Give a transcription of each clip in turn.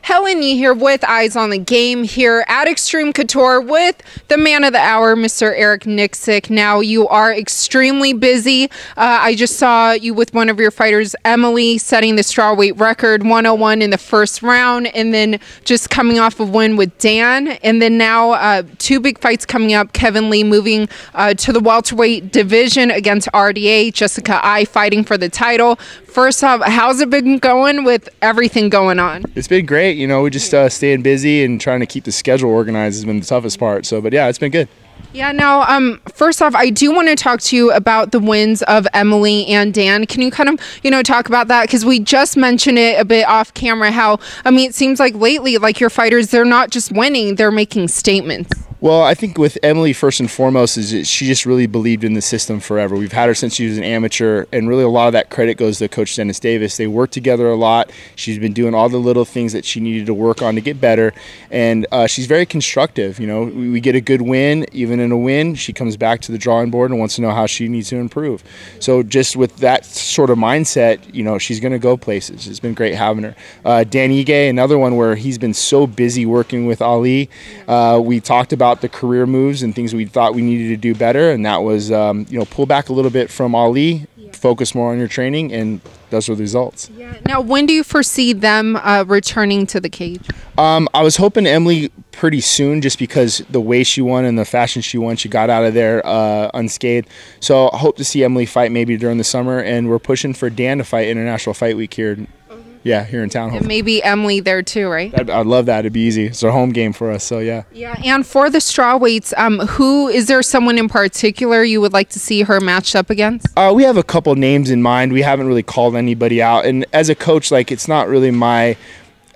Helen here with Eyes on the Game here at Xtreme Couture with the man of the hour, Mr. Eric Nicksick. Now, you are extremely busy. I just saw you with one of your fighters, Emily, setting the strawweight record, 101 in the first round, and then just coming off a win with Dan. And then now two big fights coming up. Kevin Lee moving to the welterweight division against RDA. Jessica I fighting for the title. First off, how's it been going with everything going on? It's been great. You know, we just staying busy and trying to keep the schedule organized has been the toughest part. So, but yeah, it's been good. Yeah, now, first off, I do want to talk to you about the wins of Emily and Dan. Can you kind of, talk about that? Because we just mentioned it a bit off camera, how, it seems like lately, like your fighters, they're not just winning, they're making statements. Well, I think with Emily, first and foremost, is that she just really believed in the system forever. We've had her since she was an amateur, and really a lot of that credit goes to Coach Dennis Davis. They work together a lot. She's been doing all the little things that she needed to work on to get better, and she's very constructive. You know, we get a good win, even in a win, she comes back to the drawing board and wants to know how she needs to improve. So just with that sort of mindset, she's going to go places. It's been great having her. Dan Ige, another one where he's been so busy working with Ali. We talked about the career moves and things we thought we needed to do better, and that was pull back a little bit from Ali, focus more on your training, and those were the results. Yeah. Now, when do you foresee them returning to the cage? I was hoping Emily pretty soon, just because the way she won and the fashion she won, she got out of there unscathed. So I hope to see Emily fight maybe during the summer, and we're pushing for Dan to fight International Fight Week here. Yeah, here in town. And maybe Emily there too, right? I'd love that. It'd be easy. It's a home game for us, so yeah. Yeah, and for the strawweights, is there someone in particular you would like to see her matched up against? We have a couple names in mind. We haven't really called anybody out, and as a coach, it's not really my.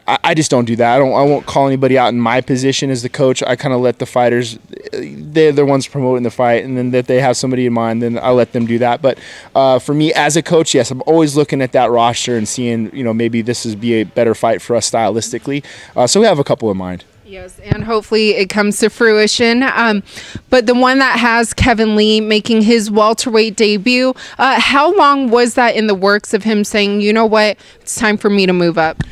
I just don't do that. I won't call anybody out in my position as the coach. I kind of let the fighters, they're the ones promoting the fight, and then that they have somebody in mind, then I let them do that. But for me as a coach, yes, I'm always looking at that roster and seeing, maybe this would be a better fight for us stylistically. So we have a couple in mind. Yes, and hopefully it comes to fruition. But the one that has Kevin Lee making his welterweight debut, how long was that in the works of him saying, you know what, it's time for me to move up?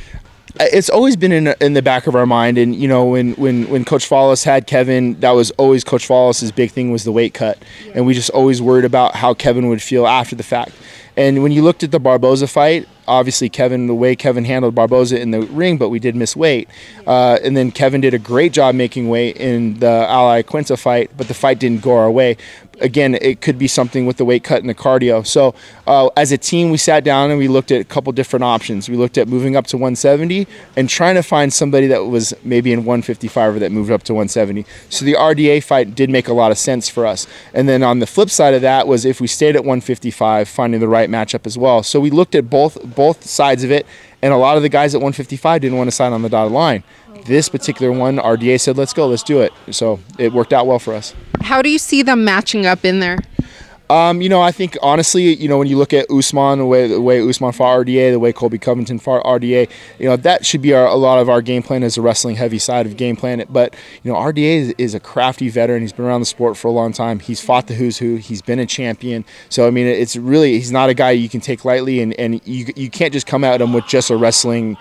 It's always been in the back of our mind, and when Coach Follis had Kevin, that was always Coach Follis's big thing, was the weight cut, and we just always worried about how Kevin would feel after the fact. And when you looked at the Barboza fight, obviously the way Kevin handled Barboza in the ring, but we did miss weight. And then Kevin did a great job making weight in the Ali Quinta fight, but the fight didn't go our way. Again, it could be something with the weight cut and the cardio. So as a team, we sat down and we looked at a couple different options. We looked at moving up to 170 and trying to find somebody that was maybe in 155 or that moved up to 170. So the RDA fight did make a lot of sense for us. And then on the flip side of that was, if we stayed at 155, finding the right matchup as well. So we looked at both sides of it, and a lot of the guys at 155 didn't want to sign on the dotted line. This particular one, RDA said, let's go, let's do it. So it worked out well for us. How do you see them matching up in there? I think honestly, when you look at Usman, the way Usman fought RDA, the way Colby Covington fought RDA, that should be a lot of our game plan, as a wrestling heavy side of game plan. But RDA is a crafty veteran. He's been around the sport for a long time. He's fought the who's who. He's been a champion. So it's really, he's not a guy you can take lightly, and you can't just come at him with just a wrestling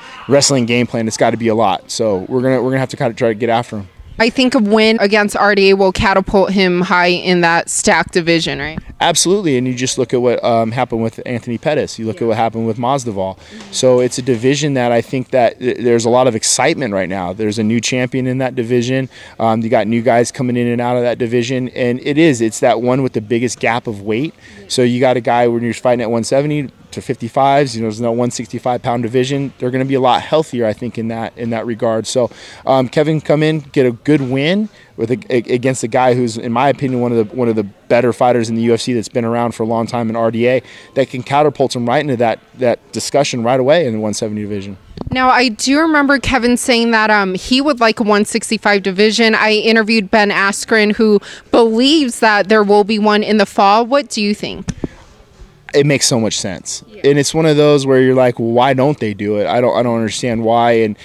game plan. It's got to be a lot. So we're gonna have to kind of try to get after him. I think a win against RDA will catapult him high in that stacked division, right? Absolutely, and you just look at what happened with Anthony Pettis. You look at what happened with Mazdaval. So it's a division that I think that there's a lot of excitement right now. There's a new champion in that division. You got new guys coming in and out of that division, and it's that one with the biggest gap of weight. So you got a guy when you're fighting at 170 to 55s, there's no 165-pound division. They're going to be a lot healthier, I think, in that regard. So Kevin come in, get a good win against a guy who's, in my opinion, one of the better fighters in the UFC, that's been around for a long time in RDA, that can catapult him right into that discussion right away in the 170 division. Now, I do remember Kevin saying that he would like a 165 division. I interviewed Ben Askren, who believes that there will be one in the fall. What do you think? It makes so much sense, and it's one of those where you're like, well, why don't they do it? I don't understand why. And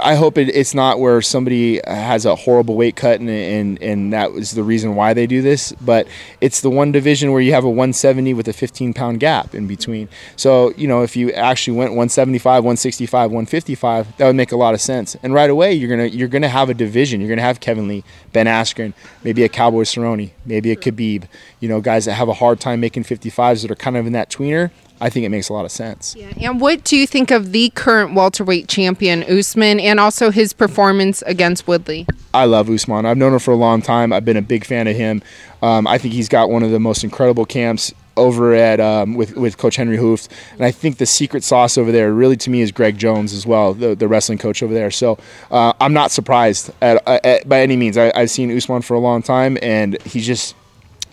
I hope it's not where somebody has a horrible weight cut and that was the reason why they do this, but it's the one division where you have a 170 with a 15-pound gap in between. So, you know, if you actually went 175, 165, 155, that would make a lot of sense. And right away, you're gonna have a division. You're gonna have Kevin Lee, Ben Askren, maybe a Cowboy Cerrone, maybe a Khabib, you know, guys that have a hard time making 55s that are kind of in that tweener. I think it makes a lot of sense. Yeah. And what do you think of the current welterweight champion, Usman, and also his performance against Woodley? I love Usman. I've known him for a long time. I've been a big fan of him. I think he's got one of the most incredible camps over at with Coach Henry Hooft. And I think the secret sauce over there really to me is Greg Jones as well, the wrestling coach over there. So I'm not surprised by any means. I've seen Usman for a long time, and he's just –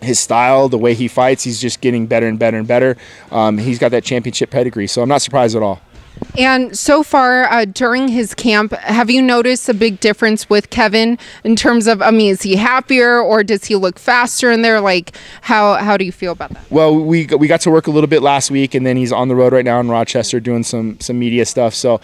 his style, the way he fights, he's just getting better and better and better. He's got that championship pedigree, so I'm not surprised at all. And so far during his camp, have you noticed a big difference with Kevin in terms of, I mean, is he happier or does he look faster in there? Like, how do you feel about that? Well, we got to work a little bit last week, and then he's on the road right now in Rochester doing some media stuff. So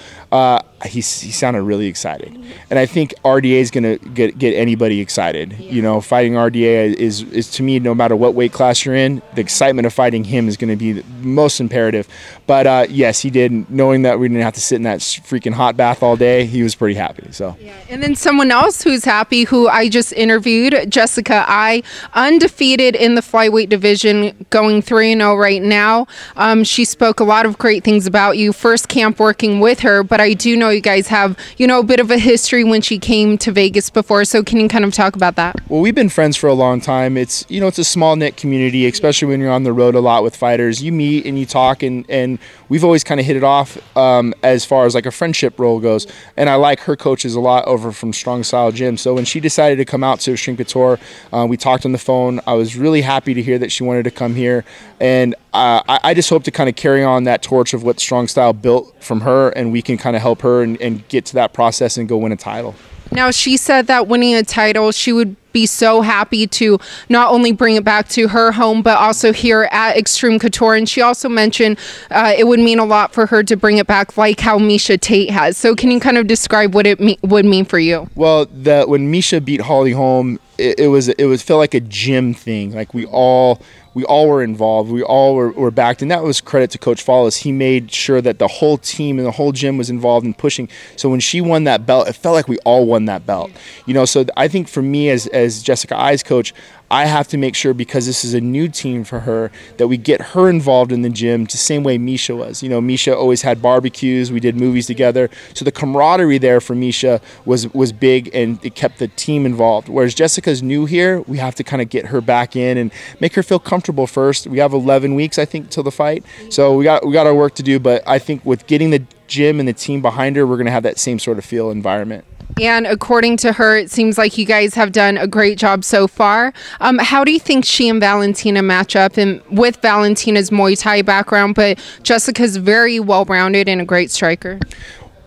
he sounded really excited, and I think RDA is going to get anybody excited. Yeah. You know, fighting RDA is to me, no matter what weight class you're in, the excitement of fighting him is going to be the most imperative. But yes, he did, knowing that we didn't have to sit in that freaking hot bath all day, he was pretty happy. So yeah. And then someone else who's happy, who I just interviewed, Jessica I, undefeated in the flyweight division, going 3-0 right now. She spoke a lot of great things about you. First camp working with her, but I do know you guys have, you know, a bit of a history when she came to Vegas before. So can you kind of talk about that? Well, we've been friends for a long time. It's, you know, it's a small knit community, especially when you're on the road a lot with fighters. You meet and you talk, and we've always kind of hit it off as far as like a friendship role goes. And I like her coaches a lot over from Strong Style Gym. So when she decided to come out to Xtreme Couture, we talked on the phone. I was really happy to hear that she wanted to come here. And I just hope to kind of carry on that torch of what Strong Style built from her, and we can kind of help her and get to that process and go win a title. Now, she said that winning a title, she would be so happy to not only bring it back to her home, but also here at Xtreme Couture. And she also mentioned it would mean a lot for her to bring it back, like how Miesha Tate has. So can you kind of describe what it would mean for you? Well, when Miesha beat Holly Holm, it felt like a gym thing. Like we all were involved. We all were backed, and that was credit to Coach Follis. He made sure that the whole team and the whole gym was involved in pushing. So when she won that belt, it felt like we all won that belt. You know, so I think for me as Jessica I's coach, I have to make sure, because this is a new team for her, that we get her involved in the gym the same way Miesha was. You know, Miesha always had barbecues. We did movies together. So the camaraderie there for Miesha was big, and it kept the team involved. Whereas Jessica's new here, we have to kind of get her back in and make her feel comfortable first. We have 11 weeks, I think, till the fight. So we got our work to do, but I think with getting the gym and the team behind her, we're going to have that same sort of feel environment. And according to her, it seems like you guys have done a great job so far. How do you think she and Valentina match up? And with Valentina's Muay Thai background, but Jessica's very well-rounded and a great striker.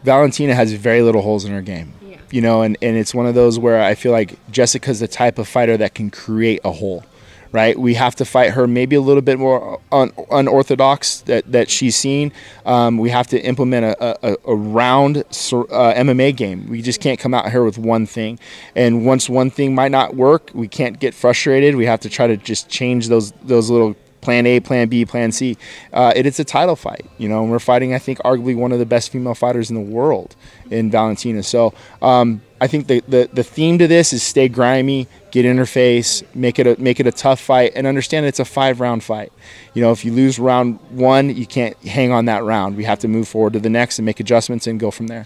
Valentina has very little holes in her game. Yeah. You know, and it's one of those where I feel like Jessica's the type of fighter that can create a hole. Right, we have to fight her maybe a little bit more unorthodox that she's seen. We have to implement a round MMA game. We just can't come out here with one thing. And once one thing might not work, we can't get frustrated. We have to try to just change those little plan A, plan B, plan C. It's a title fight, you know, and we're fighting, I think, arguably one of the best female fighters in the world in Valentina. So I think the theme to this is stay grimy, get in her face, make it a tough fight, and understand it's a 5-round fight. You know, if you lose round 1, you can't hang on that round. We have to move forward to the next and make adjustments and go from there.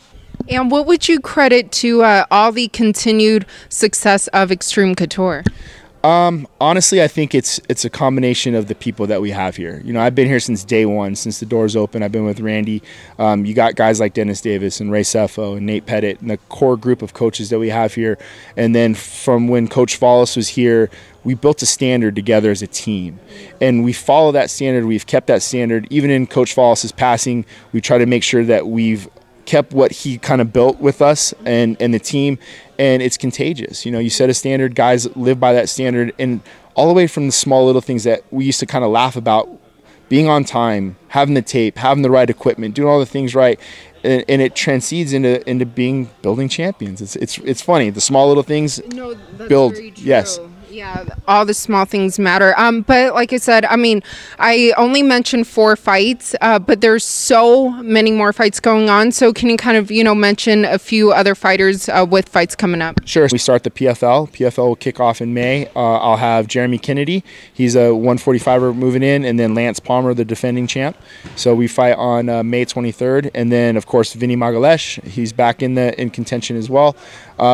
And what would you credit to all the continued success of Xtreme Couture? Honestly, I think it's a combination of the people that we have here. You know, I've been here since day one, since the doors open. I've been with Randy. You got guys like Dennis Davis and Ray Sefo and Nate Pettit and the core group of coaches that we have here. And then from when Coach Follis was here, we built a standard together as a team, and we follow that standard. We've kept that standard. Even in Coach Follis's passing, we try to make sure that we've kept what he kind of built with us and the team, and it's contagious. You know, you set a standard, guys live by that standard, and all the way from the small little things that we used to kind of laugh about, being on time, having the tape, having the right equipment, doing all the things right. and it transcedes into building champions. It's funny, the small little things build. Yes. Yeah, all the small things matter. But like I said, I mean, I only mentioned 4 fights, but there's so many more fights going on. So can you kind of, mention a few other fighters with fights coming up? Sure. We start the PFL. PFL will kick off in May. I'll have Jeremy Kennedy. He's a 145er moving in, and then Lance Palmer, the defending champ. So we fight on May 23rd, and then of course Vinny Magalesh. He's back in contention as well.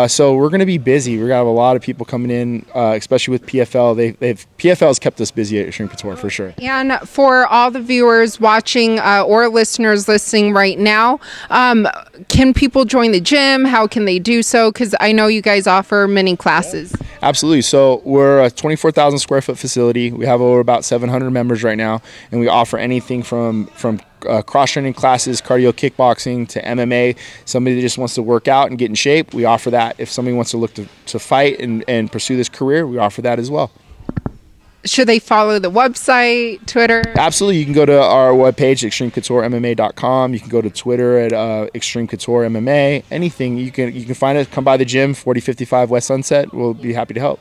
So we're going to be busy. We're going to have a lot of people coming in, especially with PFL. PFL's kept us busy at Xtreme Couture for sure. And for all the viewers watching or listeners listening right now, can people join the gym? How can they do so? Because I know you guys offer many classes. Absolutely. So we're a 24,000 square foot facility. We have over about 700 members right now, and we offer anything from cross-training classes, cardio kickboxing, to MMA. Somebody that just wants to work out and get in shape, we offer that. If somebody wants to look to fight and pursue this career, we offer that as well. Should they follow the website, Twitter? Absolutely. You can go to our webpage, extremecouturemma.com. You can go to Twitter at Xtreme Couture MMA. Anything. You can find it. Come by the gym, 4055 West Sunset. We'll be happy to help.